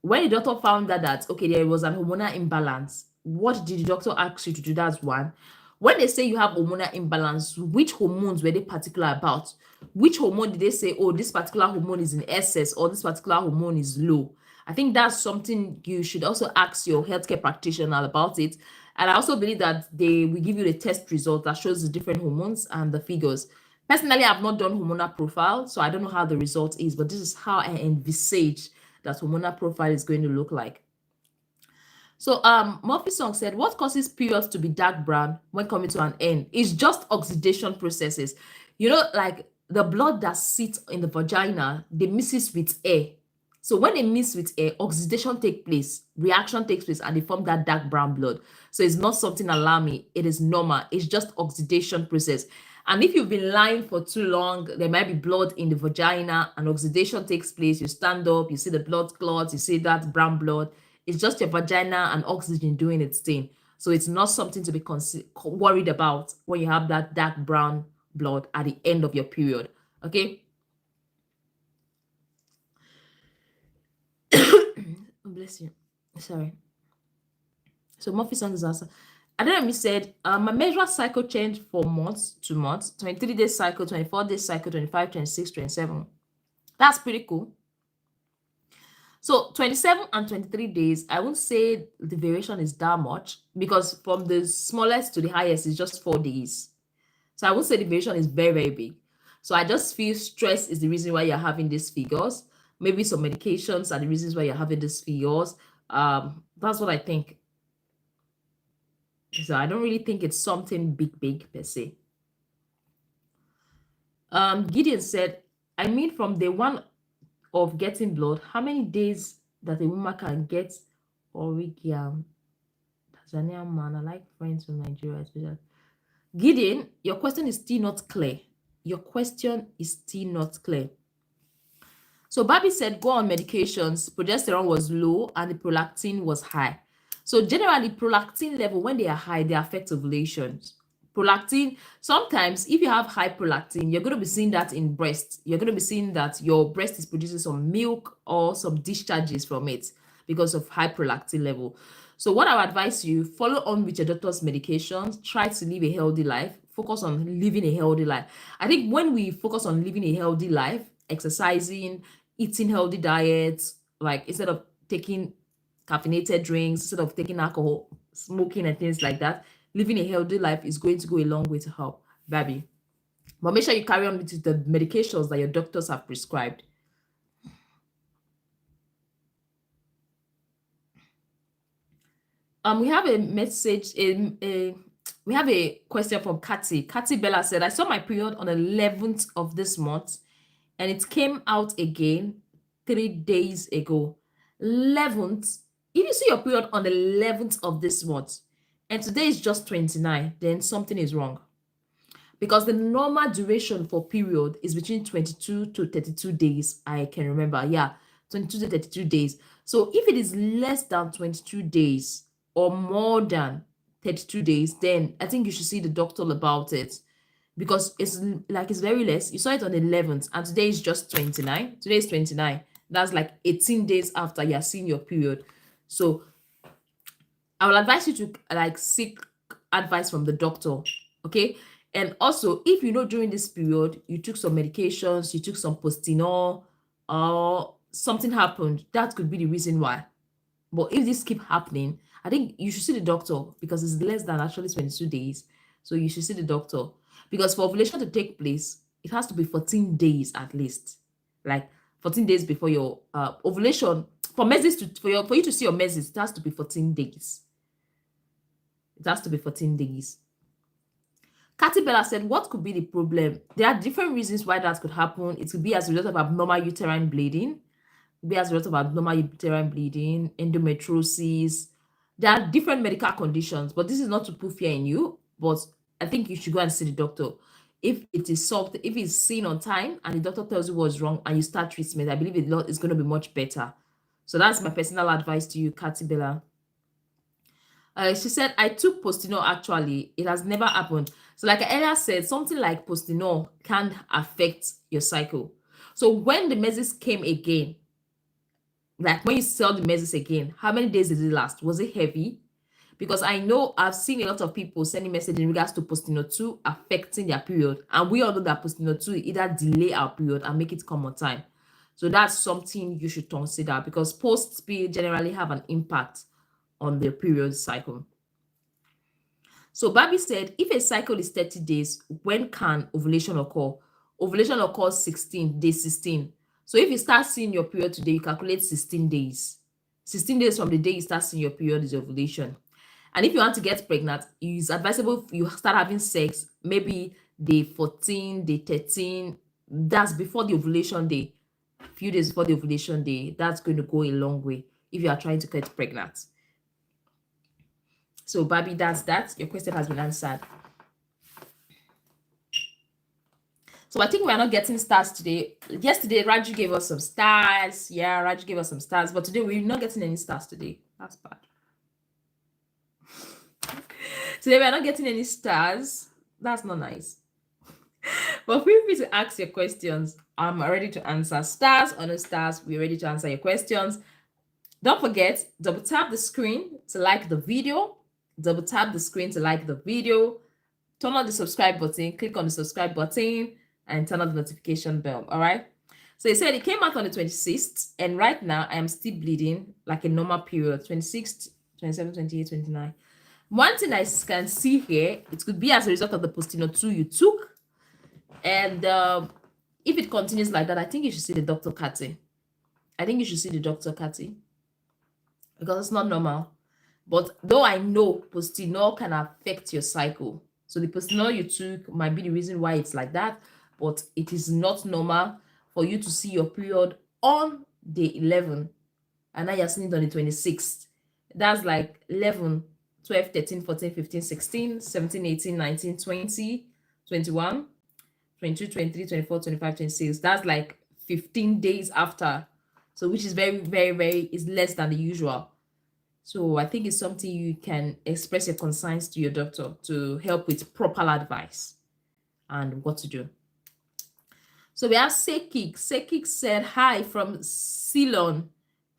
when the doctor found that okay, there was an hormonal imbalance, what did the doctor ask you to do? That's one. When they say you have hormonal imbalance, which hormones were they particular about? Which hormone did they say, oh, this particular hormone is in excess or this particular hormone is low? I think that's something you should also ask your healthcare practitioner about it. And I also believe that they will give you the test result that shows the different hormones and the figures. Personally, I've not done hormonal profile, so I don't know how the result is, but this is how I envisage that hormonal profile is going to look like. So Murphy Song said, what causes periods to be dark brown when coming to an end? It's just oxidation processes. You know, like the blood that sits in the vagina, they mixes with air. So when they mix with air, oxidation takes place, reaction takes place, and they form that dark brown blood. So it's not something alarming. It is normal. It's just oxidation process. And if you've been lying for too long, there might be blood in the vagina and oxidation takes place. You stand up, you see the blood clots, you see that brown blood. It's just your vagina and oxygen doing its thing. So it's not something to be worried about when you have that dark brown blood at the end of your period. Okay. Bless you. Sorry. So Murphy Song is answer. Adenami said, my menstrual cycle changed from month to month, 23 days cycle, 24 days cycle, 25, 26, 27. That's pretty cool. So 27 and 23 days, I won't say the variation is that much because from the smallest to the highest is just 4 days. So I won't say the variation is very, very big. So I just feel stress is the reason why you're having these figures. Maybe some medications are the reasons why you're having these figures. That's what I think. So I don't really think it's something big per se. Gideon said, I mean, from day one of getting blood, how many days that a woman can get origam? Tanzanian man, I like friends from Nigeria, especially. Gideon, your question is still not clear. Your question is still not clear. So Bobby said, go on medications. Progesterone was low and the prolactin was high. So generally, prolactin level, when they are high, they affect ovulations. Prolactin, sometimes if you have high prolactin, you're going to be seeing that in breast. You're going to be seeing that your breast is producing some milk or some discharges from it because of high prolactin level. So what I would advise you, follow on with your doctor's medications, try to live a healthy life, focus on living a healthy life. I think when we focus on living a healthy life, exercising, eating healthy diets, like instead of taking caffeinated drinks, instead of taking alcohol, smoking and things like that, living a healthy life is going to go a long way to help, baby. But make sure you carry on with the medications that your doctors have prescribed. We have a message, we have a question from Kathy. Kathy Bella said, I saw my period on the 11th of this month and it came out again 3 days ago. 11th, if you see your period on the 11th of this month and today is just 29, then something is wrong. Because the normal duration for period is between 22 to 32 days. I can remember. Yeah, 22 to 32 days. So if it is less than 22 days or more than 32 days, then I think you should see the doctor about it. Because it's like it's very less. You saw it on the 11th and today is just 29. Today is 29. That's like 18 days after you're seeing your period. So I will advise you to like seek advice from the doctor. Okay. And also, if you know during this period you took some medications, you took some postinol, or something happened, that could be the reason why. But if this keep happening, I think you should see the doctor because it's less than actually 22 days. So you should see the doctor because for ovulation to take place, it has to be 14 days at least. Like 14 days before your ovulation. For menses for you to see your menses, it has to be 14 days. It has to be 14 days. Kathy Bella said, what could be the problem? There are different reasons why that could happen. It could be as a result of abnormal uterine bleeding. It could be as a result of abnormal uterine bleeding, endometriosis. There are different medical conditions, but this is not to put fear in you. But I think you should go and see the doctor. If it is solved, if it's seen on time and the doctor tells you what's wrong and you start treatment, I believe it's going to be much better. So that's my personal advice to you, Kathy Bella. She said, I took postinol actually. It has never happened. So like I earlier said, something like postinol can affect your cycle. So when the menses came again, Like when you saw the menses again, how many days did it last? Was it heavy? Because I know I've seen a lot of people sending messages in regards to postino 2 affecting their period. And we all know that postino 2 either delay our period and make it come on time. So that's something you should consider, because post-pill generally have an impact on the period cycle. So Barbie said, if a cycle is 30 days, when can ovulation occur? Ovulation occurs day 16. So if you start seeing your period today, you calculate 16 days. 16 days from the day you start seeing your period is ovulation. And if you want to get pregnant, it's advisable you start having sex maybe day 14, day 13. That's before the ovulation day. A few days before the ovulation day. That's going to go a long way if you are trying to get pregnant. So, Barbie, that's that. Your question has been answered. So I think we're not getting stars today. Yesterday, Raju gave us some stars. Yeah, Raju gave us some stars. But today, we're not getting any stars today. That's bad. Today, we're not getting any stars. That's not nice. But feel free to ask your questions. I'm ready to answer. Stars or no stars, we're ready to answer your questions. Don't forget, double tap the screen to like the video. Double tap the screen to like the video. Turn on the subscribe button. Click on the subscribe button and turn on the notification bell. All right. So he said it came out on the 26th, and right now I am still bleeding like a normal period. 26th, 27, 28, 29. One thing I can see here, it could be as a result of the postino 2 you took. And if it continues like that, I think you should see the doctor, Cathy. I think you should see the doctor, Cathy, because it's not normal. But though I know postino can affect your cycle, so the postino you took might be the reason why it's like that, but it is not normal for you to see your period on day 11, and now you're seeing it on the 26th. That's like 11, 12, 13, 14, 15, 16, 17, 18, 19, 20, 21, 22, 23, 24, 25, 26. That's like 15 days after. So which is very, very, very, is less than the usual. So I think it's something you can express your concerns to your doctor to help with proper advice and what to do. So we have Sekik. Sekik said, hi from Ceylon,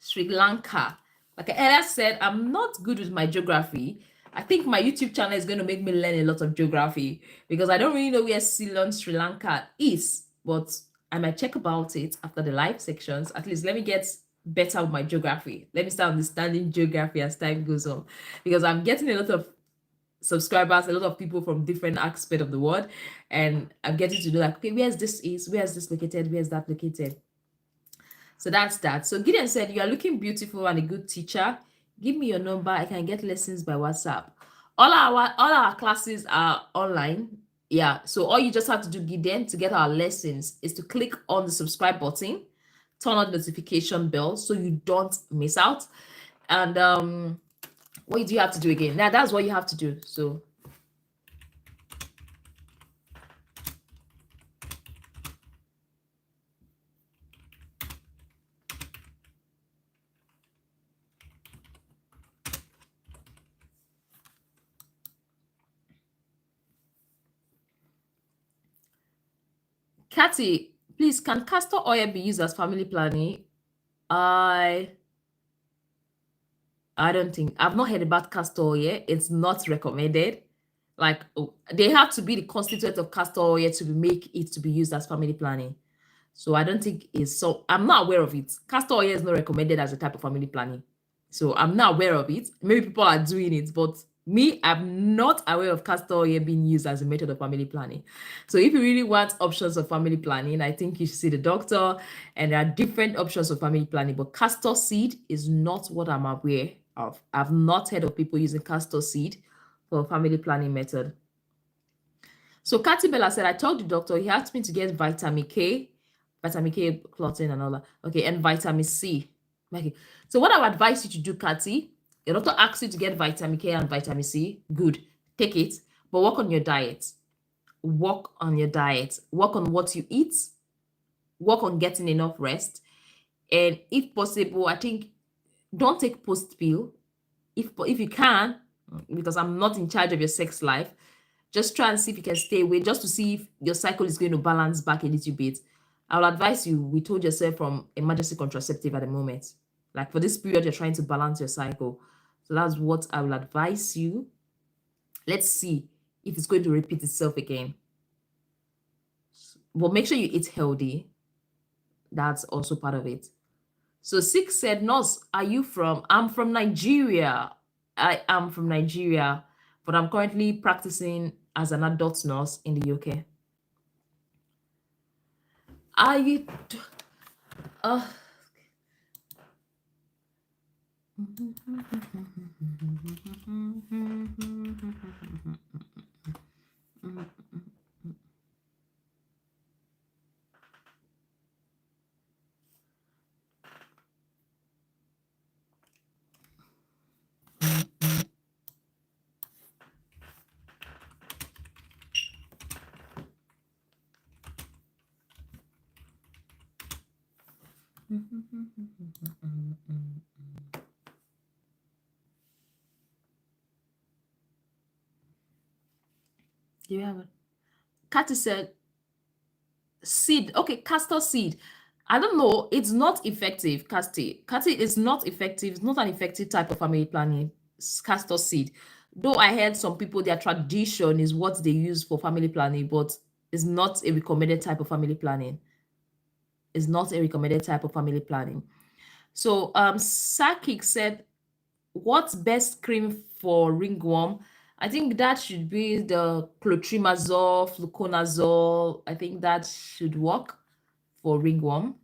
Sri Lanka. Like I earlier said, I'm not good with my geography. I think my YouTube channel is going to make me learn a lot of geography because I don't really know where Ceylon, Sri Lanka is, but I might check about it after the live sections. At least let me get better with my geography. Let me start understanding geography as time goes on, because I'm getting a lot of subscribers, a lot of people from different aspects of the world, and I'm getting to know like, okay, where's this located, where's that located. So that's that. So Gideon said, you are looking beautiful and a good teacher. Give me your number. I can get lessons by WhatsApp. All our classes are online. Yeah. So all you just have to do, Gideon, to get our lessons is to click on the subscribe button, turn on the notification bell so you don't miss out. And what do you have to do again? Now that's what you have to do. So Cathy, please, can castor oil be used as family planning? I don't think, I've not heard about castor oil. It's not recommended. Like, they have to be the constituent of castor oil to make it to be used as family planning. So I don't think it's so. I'm not aware of it. Castor oil is not recommended as a type of family planning. So I'm not aware of it. Maybe people are doing it, but me, I'm not aware of castor oil being used as a method of family planning. So if you really want options of family planning, I think you should see the doctor. And there are different options of family planning, but castor seed is not what I'm aware of. I've not heard of people using castor seed for a family planning method. So Cathy Bella said, I told the doctor he asked me to get vitamin K clotting and all that. Okay, and vitamin C. Okay. So what I would advise you to do, Cathy, your doctor asks you to get vitamin K and vitamin C. Good. Take it. But work on your diet. Work on your diet. Work on what you eat. Work on getting enough rest. And if possible, I think don't take post pill. If you can, because I'm not in charge of your sex life, just try and see if you can stay away, just to see if your cycle is going to balance back a little bit. I will advise you withhold yourself from emergency contraceptive at the moment. Like for this period, you're trying to balance your cycle. So that's what I will advise you. Let's see if it's going to repeat itself again. But make sure you eat healthy. That's also part of it. So Six said, Nurse, are you from? I'm from Nigeria. I am from Nigeria, but I'm currently practicing as an adult nurse in the UK. Are you? Uh, do you have it? Katy said, seed. Okay, castor seed. I don't know. It's not effective, Casti. Casti is not effective. It's not an effective type of family planning. Castor seed. Though I heard some people, their tradition is what they use for family planning, but it's not a recommended type of family planning. It's not a recommended type of family planning. So Sakik said, what's best cream for ringworm? I think that should be the clotrimazole, fluconazole. I think that should work for ringworm.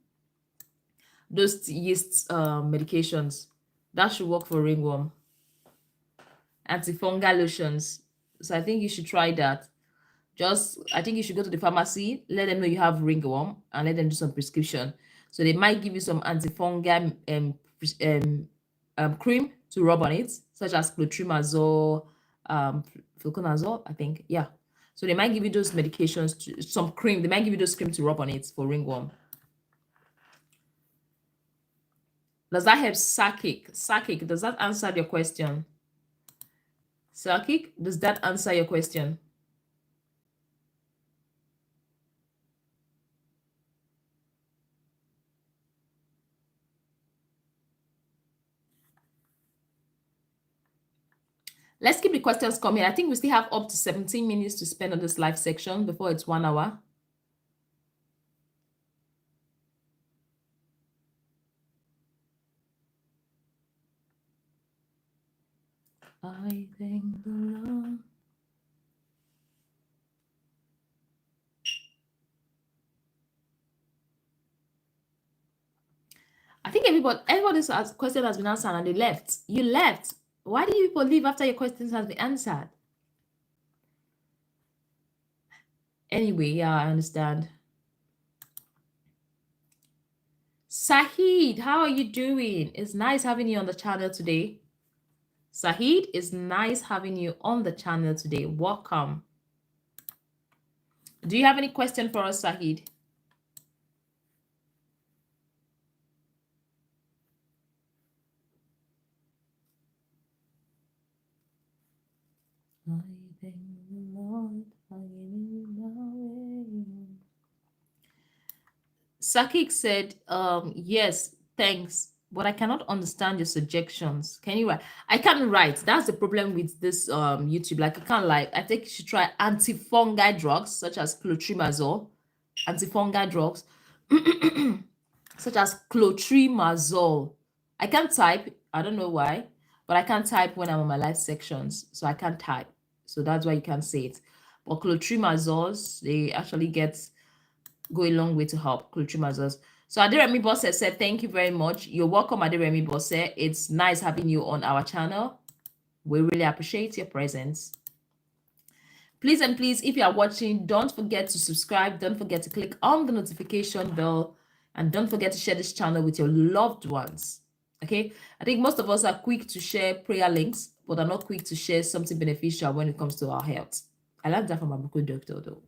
Those yeast medications that should work for ringworm. Antifungal lotions. So I think you should try that. I think you should go to the pharmacy, let them know you have ringworm, and let them do some prescription. So they might give you some antifungal cream to rub on it, such as clotrimazole, fluconazole, I think. Yeah. So they might give you those medications, some cream. They might give you those cream to rub on it for ringworm. Does that help, Sakik? Sakik, does that answer your question? Sakik, does that answer your question? Let's keep the questions coming. I think we still have up to 17 minutes to spend on this live section before it's 1 hour. I thank the Lord. I think everybody's question has been answered and they left. You left. Why do you people leave after your questions has been answered? Anyway, yeah, I understand. Sahid, how are you doing? It's nice having you on the channel today. Sahid, it's nice having you on the channel today. Welcome. Do you have any question for us, Sahid? I thank the Lord for giving me my way. Sakik said, yes, thanks, but I cannot understand your suggestions. Can you write? I can't write. That's the problem with this YouTube. Like, I can't like. I think you should try antifungal drugs such as clotrimazole, antifungal drugs such as clotrimazole. I can't type. I don't know why, but I can't type when I'm on my live sections, so I can't type. So that's why you can't say it. But clotrimazoles, they actually go a long way to help clotrimazole. So Aderemi Bosse said, thank you very much. You're welcome, Aderemi Bosse. It's nice having you on our channel. We really appreciate your presence. Please and please, if you are watching, don't forget to subscribe. Don't forget to click on the notification bell. And don't forget to share this channel with your loved ones. Okay? I think most of us are quick to share prayer links, but are not quick to share something beneficial when it comes to our health. I like that from a good doctor, though.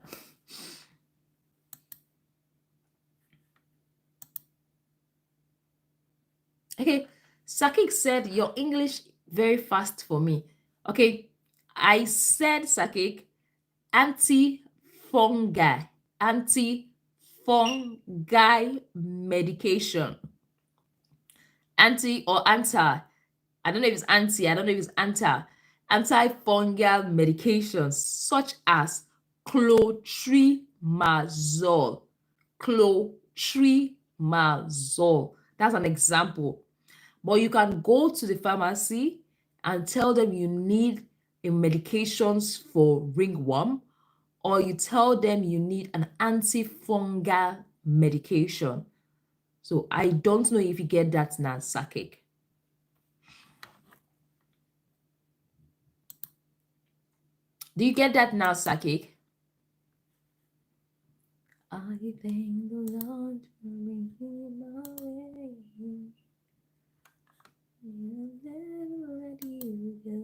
Okay, Sakik said your English very fast for me. Okay, I said Sakik, anti-fungi medication. Anti or anti. I don't know if it's anti, I don't know if it's antifungal medications such as clotrimazole. Clotrimazole. That's an example. But you can go to the pharmacy and tell them you need a medications for ringworm, or you tell them you need an antifungal medication. So I don't know if you get that now, Sakik. Do you get that now, Sakik? I thank the Lord for making my way. He'll never let you go.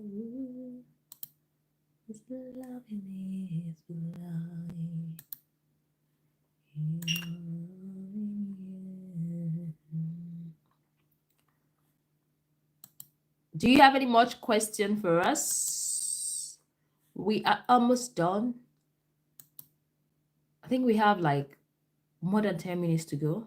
His love and His blind. Do you have any much question for us? We are almost done. I think we have like more than 10 minutes to go.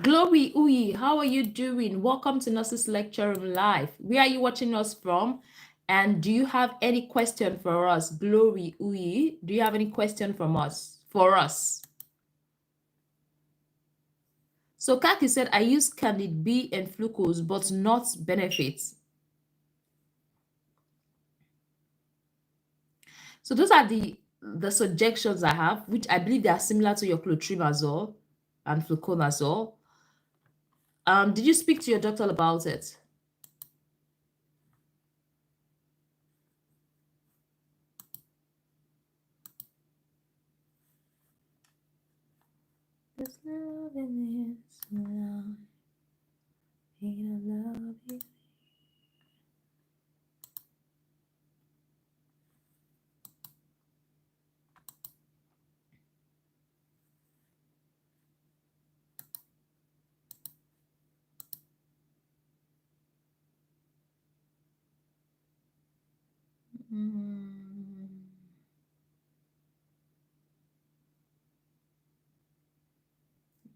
Glory Uyi, how are you doing? Welcome to Nurses Lecture Room Live. Where are you watching us from? And do you have any question for us? Glory Uyi, do you have any question from us? For us? So Kaki said, I use Candid B and Flucose, but not benefits. So those are the suggestions I have, which I believe they are similar to your clotrimazole and fluconazole. Did you speak to your doctor about it? There's love in this love. Ain't I love you?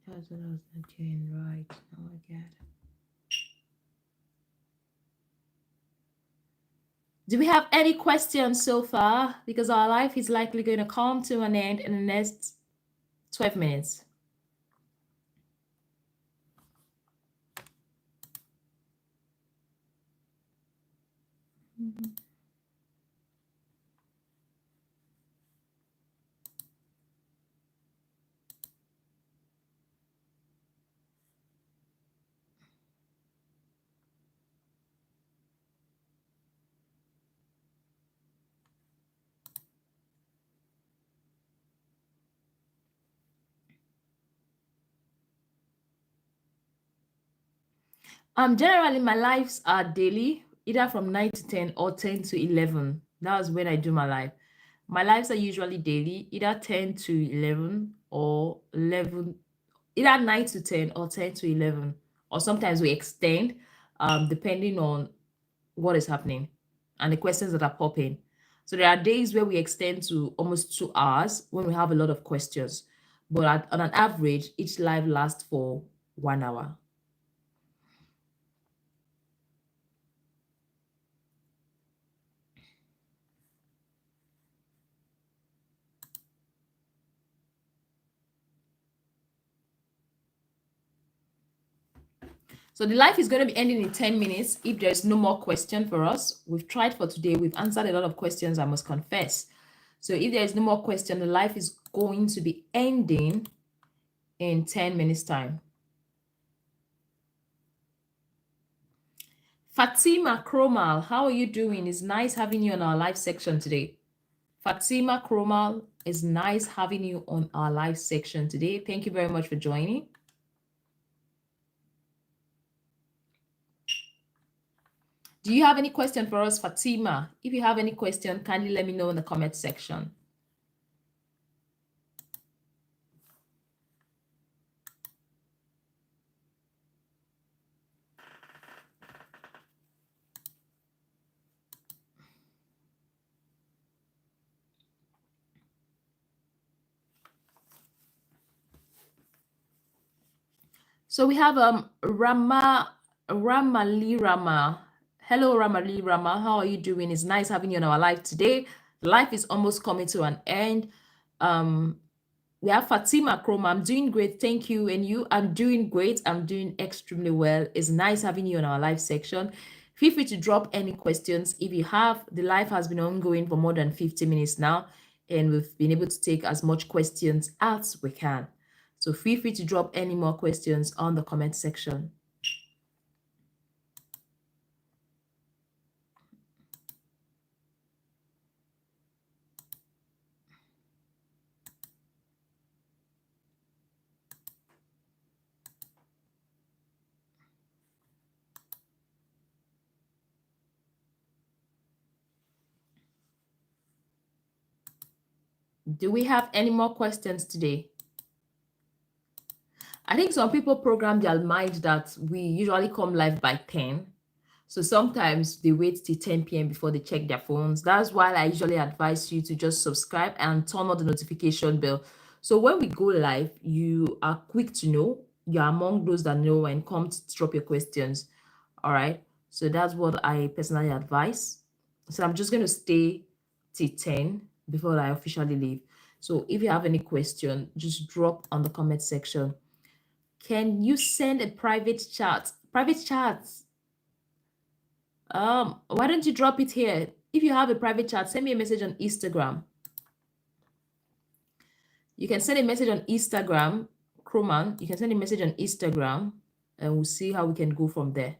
That's what I was not doing right. Oh my God. Do we have any questions so far? Because our life is likely going to come to an end in the next 12 minutes. Generally my lives are daily, either from 9 to 10 or 10 to 11. That's when I do my life. My lives are usually daily, either 10 to 11 or 11, either 9 to 10 or 10 to 11. Or sometimes we extend, depending on what is happening and the questions that are popping. So there are days where we extend to almost 2 hours when we have a lot of questions. But on an average, each live lasts for 1 hour. So the live is going to be ending in 10 minutes if there's no more question for us. We've tried for today. We've answered a lot of questions, I must confess. So if there is no more question, the live is going to be ending in 10 minutes time. Fatima Kromal, how are you doing? It's nice having you on our live section today. Fatima Kromal, it's nice having you on our live section today. Thank you very much for joining. Do you have any question for us, Fatima? If you have any question, kindly let me know in the comment section. So we have Ramali Rama. Hello Ramali Rama, how are you doing? It's nice having you on our live today. Life is almost coming to an end. We have Fatima Chroma. I'm doing great, thank you. And you? I'm doing great. I'm doing extremely well. It's nice having you on our live section. Feel free to drop any questions if you have. The live has been ongoing for more than 50 minutes now, and we've been able to take as much questions as we can. So feel free to drop any more questions on the comment section. Do we have any more questions today? I think some people program their mind that we usually come live by 10. So sometimes they wait till 10 p.m. before they check their phones. That's why I usually advise you to just subscribe and turn on the notification bell. So when we go live, you are quick to know. You're among those that know and come to drop your questions. All right. So that's what I personally advise. So I'm just going to stay till 10 before I officially leave. So if you have any question, just drop on the comment section. Can you send a private chat? Private chats. Why don't you drop it here? If you have a private chat, send me a message on Instagram. You can send a message on Instagram, Croman. You can send a message on Instagram, and we'll see how we can go from there.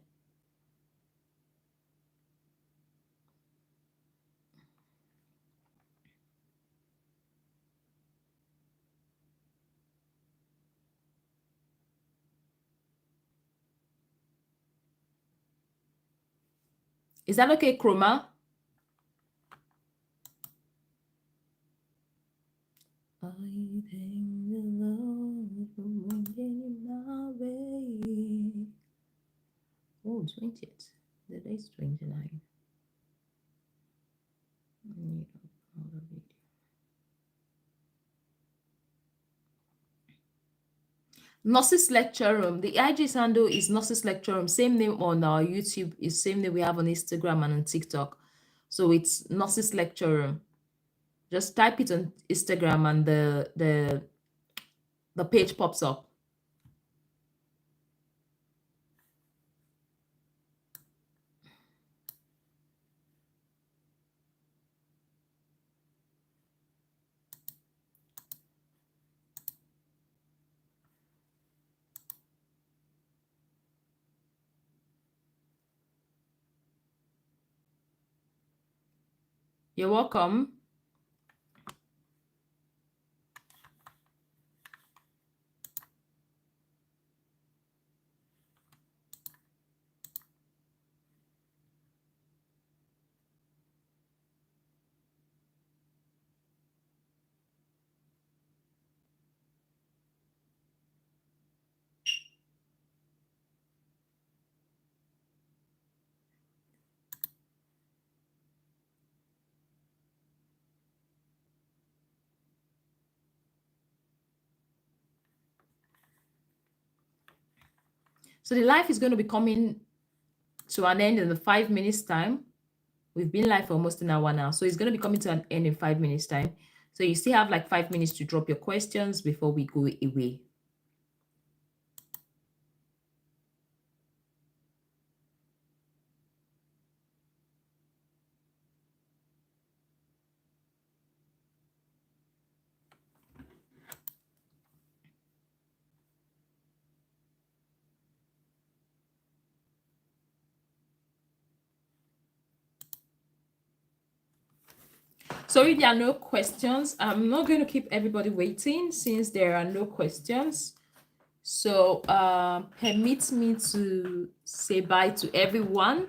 Is that okay, Chroma? I thank the Lord for bringing my way. Oh, 20th. The day's 29. Gnosis Lecture Room. The IG handle is Gnosis Lecture Room. Same name on our YouTube is same name we have on Instagram and on TikTok. So it's Gnosis Lecture Room. Just type it on Instagram and the page pops up. You're welcome. So the live is going to be coming to an end in the 5 minutes time. We've been live for almost an hour now. So it's going to be coming to an end in 5 minutes time. So you still have like 5 minutes to drop your questions before we go away. So if there are no questions, I'm not going to keep everybody waiting since there are no questions. So permit me to say bye to everyone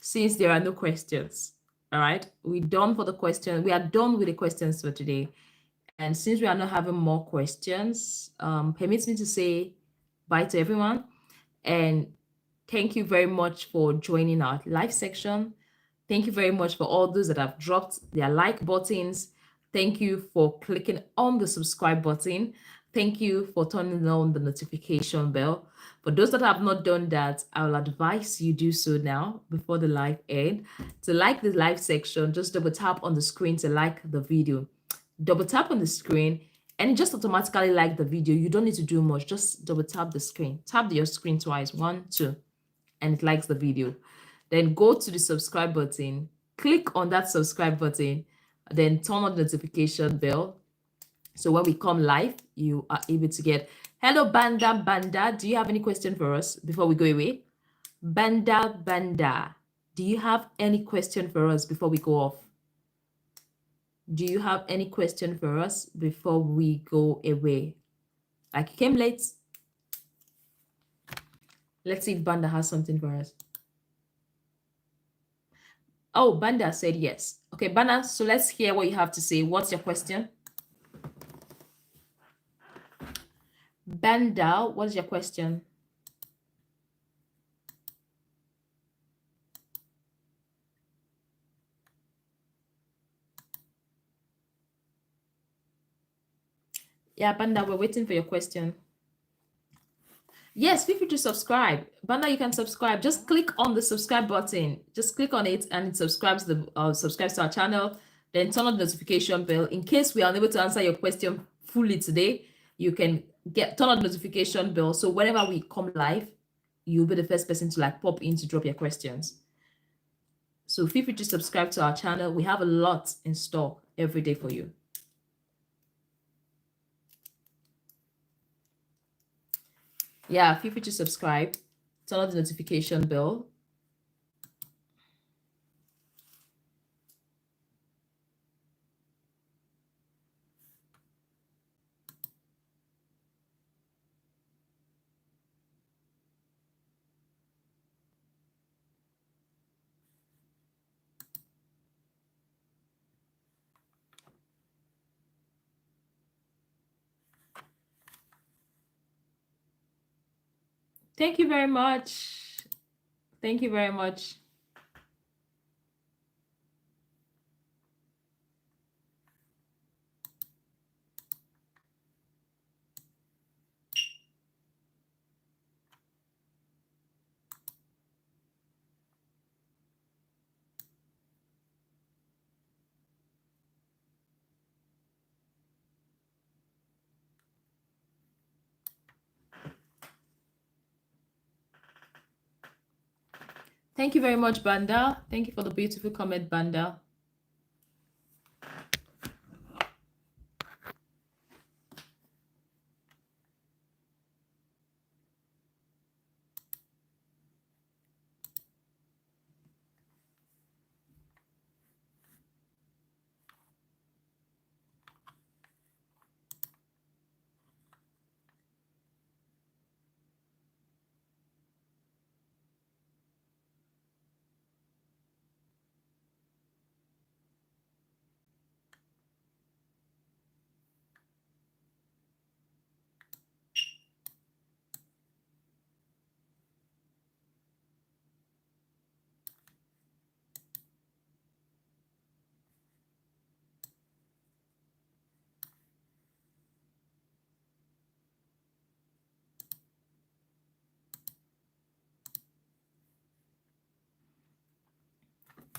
since there are no questions. All right, we're done for the question. We are done with the questions for today. And since we are not having more questions, permit me to say bye to everyone. And thank you very much for joining our live section. Thank you very much for all those that have dropped their like buttons. Thank you for clicking on the subscribe button. Thank you for turning on the notification bell. For those that have not done that, I will advise you do so now before the live end. To like the live section, just double tap on the screen to like the video. Double tap on the screen and just automatically like the video. You don't need to do much. Just double tap the screen. Tap your screen twice. 1, 2, and it likes the video. Then go to the subscribe button. Click on that subscribe button. Then turn on the notification bell. So when we come live, you are able to get, hello, Banda. Do you have any question for us before we go away? Banda. Do you have any question for us before we go off? Do you have any question for us before we go away? Like, you came late. Let's see if Banda has something for us. Oh, Banda said yes. Okay, Banda, so let's hear what you have to say. What's your question? Banda, what's your question? Yeah, Banda, we're waiting for your question. Yes, feel free to subscribe. Banda, you can subscribe. Just click on the subscribe button. Just click on it and it subscribes to our channel. Then turn on the notification bell. In case we are unable to answer your question fully today, you can turn on the notification bell. So whenever we come live, you'll be the first person to like pop in to drop your questions. So feel free to subscribe to our channel. We have a lot in store every day for you. Yeah, feel free to subscribe. Turn on the notification bell. Thank you very much. Thank you very much. Thank you very much, Banda. Thank you for the beautiful comment, Banda.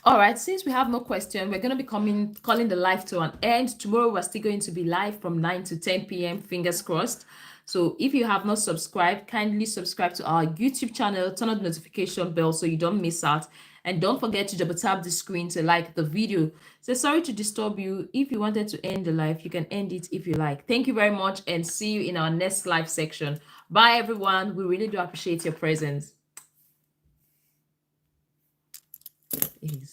All right, since we have no question, we're going to be calling the live to an end. Tomorrow, we're still going to be live from 9 to 10 p.m. Fingers crossed. So if you have not subscribed, kindly subscribe to our YouTube channel, turn on the notification bell so you don't miss out. And don't forget to double tap the screen to like the video. So sorry to disturb you. If you wanted to end the live, you can end it if you like. Thank you very much and see you in our next live section. Bye, everyone. We really do appreciate your presence. It is.